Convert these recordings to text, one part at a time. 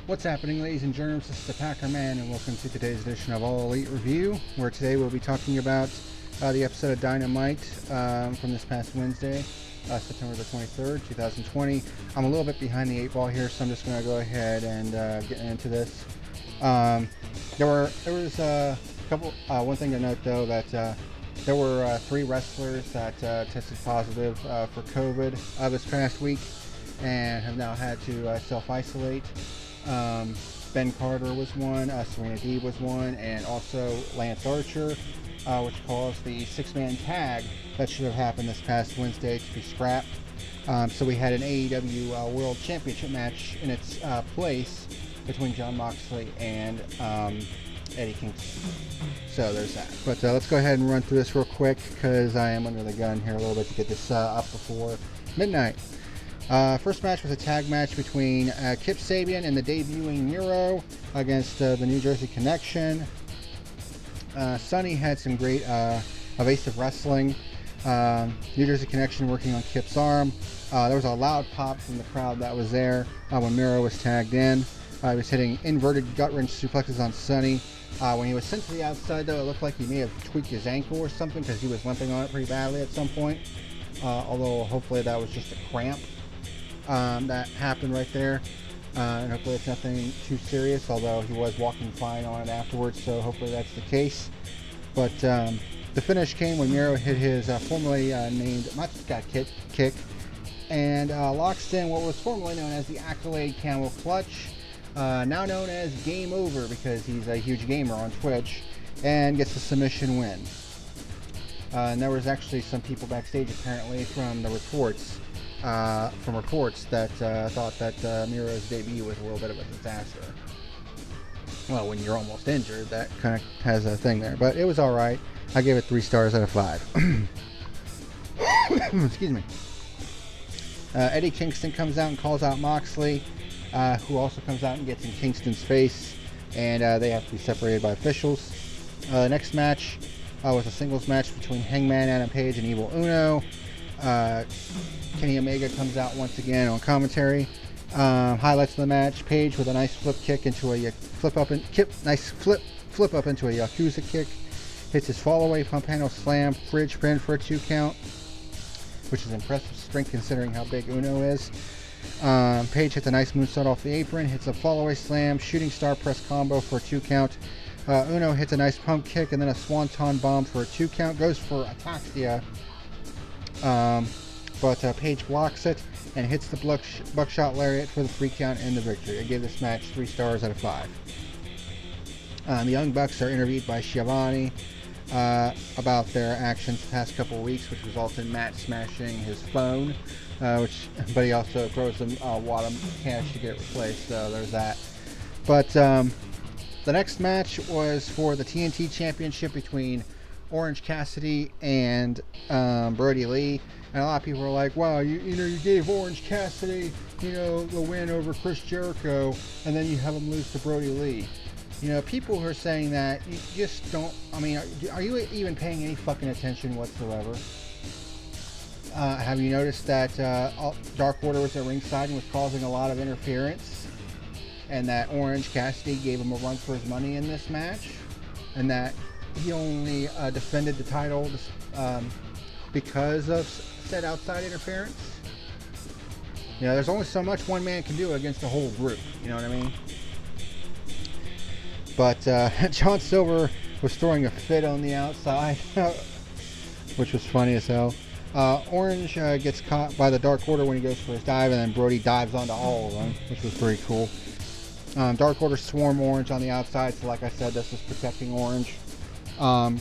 What's happening, ladies and germs? This is the PackerMan, and welcome to today's edition of All Elite Review, where today we'll be talking about the episode of Dynamite from this past Wednesday, September the 23rd, 2020. I'm a little bit behind the 8 ball here, so I'm just going to go ahead and get into this. There was a couple. One thing to note, though, that there were 3 wrestlers that tested positive for COVID this past week and have now had to self-isolate. Ben Carter was one, Serena Deeb was one, and also Lance Archer, which caused the 6-man tag that should have happened this past Wednesday to be scrapped. So we had an AEW World Championship match in its place between Jon Moxley and Eddie Kingston. So there's that. But let's go ahead and run through this real quick because I am under the gun here a little bit to get this up before midnight. First match was a tag match between Kip Sabian and the debuting Miro against the New Jersey Connection. Sonny had some great evasive wrestling. New Jersey Connection working on Kip's arm. There was a loud pop from the crowd that was there when Miro was tagged in. He was hitting inverted gut-wrench suplexes on Sonny. When he was sent to the outside, though, it looked like he may have tweaked his ankle or something because he was limping on it pretty badly at some point. Although hopefully that was just a cramp. That happened right there, and hopefully it's nothing too serious, although he was walking fine on it afterwards, so hopefully that's the case. But the finish came when Miro hit his formerly named Matsuka kick and locks in what was formerly known as the Accolade Camel Clutch, now known as Game Over because he's a huge gamer on Twitch, and gets the submission win. And there was actually some people backstage apparently from reports that thought that Miro's debut was a little bit of a disaster. Well, when you're almost injured, that kind of has a thing there. But it was alright. I gave it 3 stars out of 5. Excuse me. Eddie Kingston comes out and calls out Moxley, who also comes out and gets in Kingston's face, and they have to be separated by officials. The next match was a singles match between Hangman Adam Page and Evil Uno. Kenny Omega comes out once again on commentary. Highlights of the match: Page with a nice flip kick into a flip up into a Yakuza kick. Hits his fall away pump handle slam, bridge pin for a 2 count, which is impressive strength considering how big Uno is. Page hits a nice moonsault off the apron, hits a fall away slam, shooting star press combo for a 2 count. Uno hits a nice pump kick and then a swanton bomb for a 2 count. Goes for ataxia. But Page blocks it and hits the buckshot lariat for the 3 count and the victory. I gave this match 3 stars out of 5. The Young Bucks are interviewed by Schiavone about their actions the past couple of weeks, which resulted in Matt smashing his phone, but he also throws them a wad of cash to get it replaced, so there's that. But the next match was for the TNT Championship between Orange Cassidy and Brody Lee. And a lot of people were like, wow, you gave Orange Cassidy, the win over Chris Jericho, and then you have him lose to Brody Lee. People who are saying that, you just don't, are you even paying any fucking attention whatsoever? Have you noticed that Dark Order was at ringside and was causing a lot of interference? And that Orange Cassidy gave him a run for his money in this match? And that he only defended the title because of said outside interference? There's only so much one man can do against a whole group, you know what I mean? But John Silver was throwing a fit on the outside, which was funny as hell. Orange gets caught by the Dark Order when he goes for his dive, and then Brody dives onto all of them, which was pretty cool. Dark Order swarm Orange on the outside, so like I said, this is protecting Orange.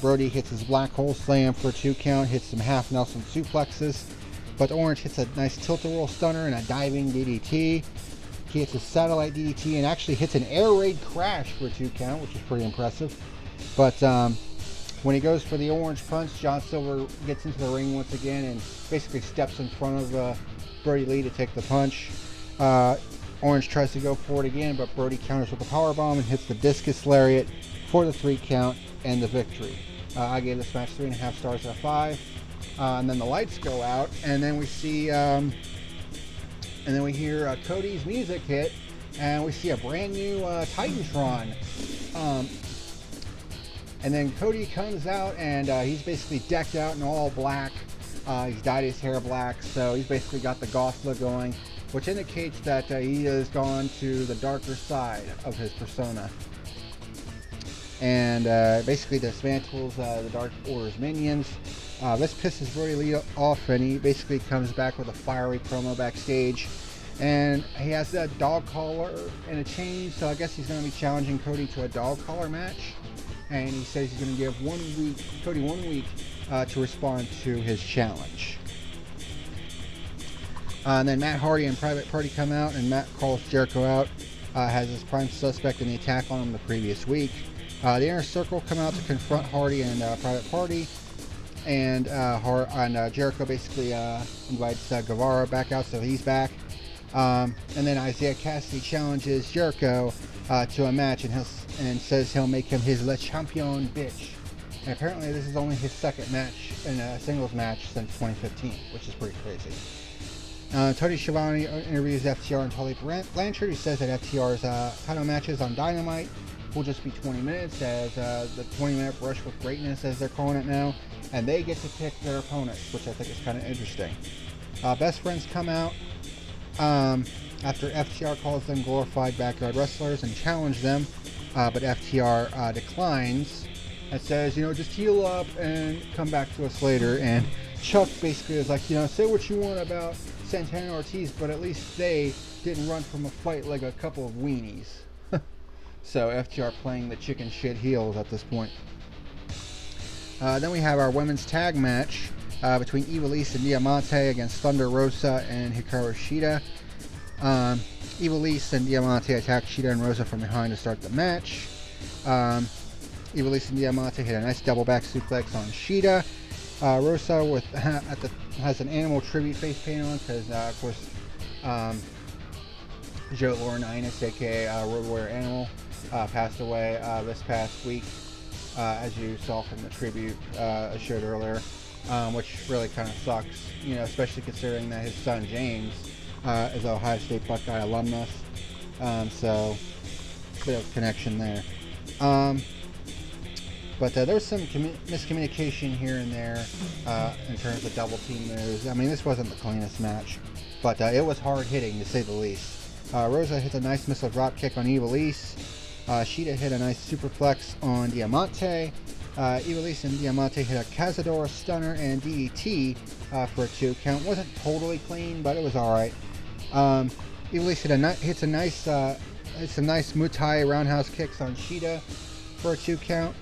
Brody hits his black hole slam for a 2 count, hits some half Nelson suplexes, but Orange hits a nice tilt-a-whirl stunner and a diving DDT. He hits a satellite DDT and actually hits an air raid crash for a 2 count, which is pretty impressive. But when he goes for the Orange punch, John Silver gets into the ring once again and basically steps in front of Brody Lee to take the punch. Orange tries to go for it again, but Brody counters with a powerbomb and hits the discus lariat for the 3 count and the victory. I gave this match 3.5 stars out of 5. And then the lights go out, and then we see, and then we hear Cody's music hit, And we see a brand new Titantron. And then Cody comes out, and he's basically decked out in all black. He's dyed his hair black, so he's basically got the goth look going, which indicates that he has gone to the darker side of his persona. And basically dismantles the Dark Order's minions. This pisses Brody Lee off, and he basically comes back with a fiery promo backstage. And he has that dog collar and a chain, so I guess he's going to be challenging Cody to a dog collar match. And he says he's going to give Cody 1 week to respond to his challenge. And then Matt Hardy and Private Party come out, and Matt calls Jericho out, has his prime suspect in the attack on him the previous week. The Inner Circle come out to confront Hardy and Private Party, and Jericho basically invites Guevara back out, so he's back. And then Isaiah Cassidy challenges Jericho to a match, and says he'll make him his Le Champion bitch. And apparently this is only his second match in a singles match since 2015, which is pretty crazy. Tony Schiavone interviews FTR and Tully Blanchard. He says that FTR's title matches on Dynamite will just be 20 minutes, as the 20-minute Rush with Greatness, as they're calling it now, and they get to pick their opponents, which I think is kind of interesting. Best Friends come out after FTR calls them glorified backyard wrestlers and challenge them, but FTR declines and says, just heal up and come back to us later. And Chuck basically is like, say what you want about Santana and Ortiz, but at least they didn't run from a fight like a couple of weenies. So FTR playing the chicken shit heels at this point. Then we have our women's tag match between Ivelisse and Diamante against Thunder Rosa and Hikaru Shida. Ivelisse and Diamante attack Shida and Rosa from behind to start the match. Ivelisse and Diamante hit a nice double back suplex on Shida. Rosa has an animal tribute face paint on because, of course, Joe Laurinaitis, aka Road Warrior Animal, passed away this past week, as you saw from the tribute I showed earlier, which really kind of sucks, especially considering that his son James is an Ohio State Buckeye alumnus, so a bit of connection there. But there was some miscommunication here and there in terms of double team moves. I mean, this wasn't the cleanest match, but it was hard hitting to say the least. Rosa hit a nice missile drop kick on Ivelisse. Shida hit a nice superplex on Diamante. Ivelisse and Diamante hit a Cazador stunner and DDT for a 2 count. Wasn't totally clean, but it was alright. Ivelisse hits a nice Muay roundhouse kicks on Shida for a 2 count.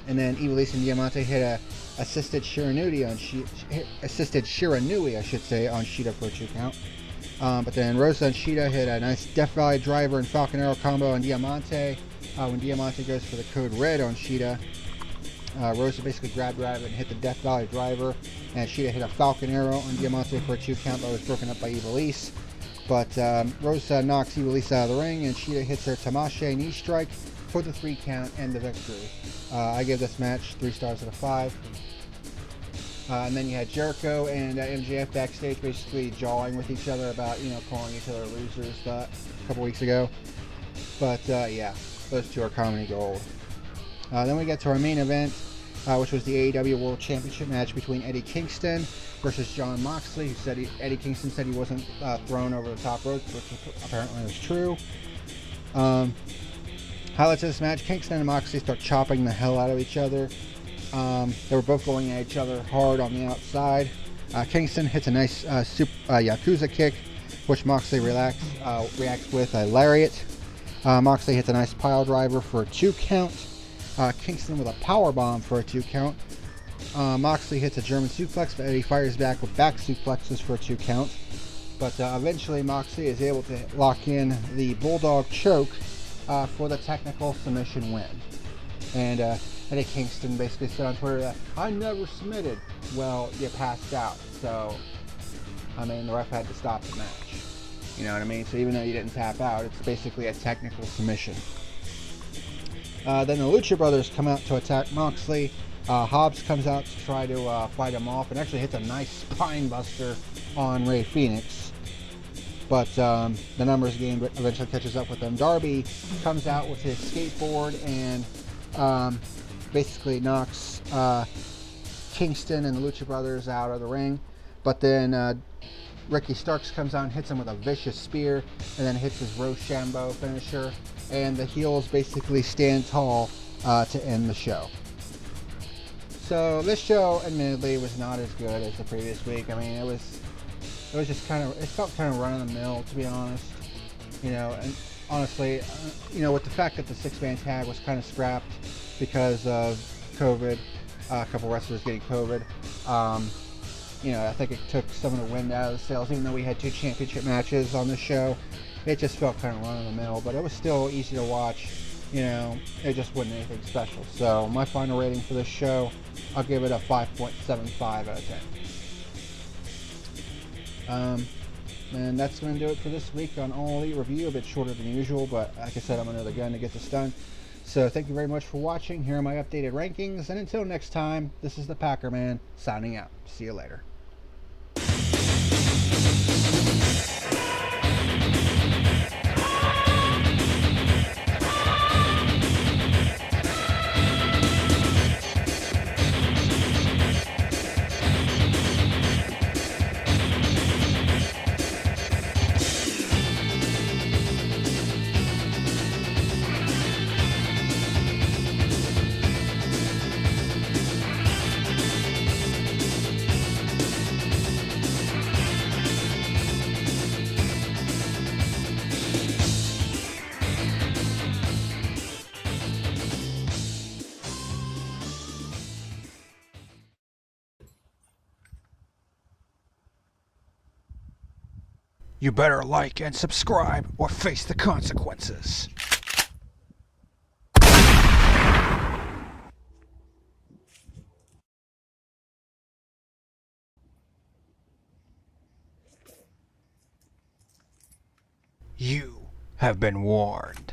And then Ivelisse and Diamante hit a assisted Shiranui on Shida for a 2 count. But then Rosa and Shida hit a nice Death Valley driver and Falcon Arrow combo on Diamante. When Diamante goes for the code red on Shida, Rosa basically grabbed Rabbit and hit the Death Valley driver, and Shida hit a Falcon Arrow on Diamante for a 2 count that was broken up by Ivelisse. But Rosa knocks Ivelisse out of the ring, and Shida hits her Tamashi knee strike for the 3 count and the victory. I give this match 3 stars out of 5. And then you had Jericho and MJF backstage basically jawing with each other about, calling each other losers a couple weeks ago. But yeah, those two are comedy gold. Then we get to our main event, which was the AEW World Championship match between Eddie Kingston versus Jon Moxley, who said Eddie Kingston said he wasn't thrown over the top rope, which apparently was true. Highlights of this match: Kingston and Moxley start chopping the hell out of each other. They were both going at each other hard on the outside. Kingston hits a nice Yakuza kick, which Moxley reacts with a lariat. Moxley hits a nice pile driver for a 2 count. Kingston with a power bomb for a 2 count. Moxley hits a German suplex, but Eddie fires back with back suplexes for a 2 count. But eventually Moxley is able to lock in the Bulldog choke for the technical submission win. And Eddie Kingston basically said on Twitter that, "I never submitted." Well, you passed out, so I mean, the ref had to stop the match. You know what I mean? So even though you didn't tap out, it's basically a technical submission. Then the Lucha Brothers come out to attack Moxley. Hobbs comes out to try to fight him off and actually hits a nice spine buster on Rey Fenix. but the numbers game eventually catches up with them. Darby comes out with his skateboard and basically knocks Kingston and the Lucha Brothers out of the ring, but then Ricky Starks comes out and hits him with a vicious spear, and then hits his Rochambeau finisher, and the heels basically stand tall to end the show. So this show, admittedly, was not as good as the previous week. I mean, it was just it felt kind of run of the mill, to be honest. And honestly, with the fact that the 6-man tag was kind of scrapped because of COVID, a couple wrestlers getting COVID. I think it took some of the wind out of the sails, even though we had 2 championship matches on the show. It just felt kind of run of the mill, but it was still easy to watch. It just wasn't anything special. So my final rating for this show, I'll give it a 5.75 out of 10. And that's going to do it for this week on All Elite Review. A bit shorter than usual, but like I said, I'm another gun to get this done. So thank you very much for watching. Here are my updated rankings, and until next time, this is the PackerMan signing out. See you later. You better like and subscribe or face the consequences. You have been warned.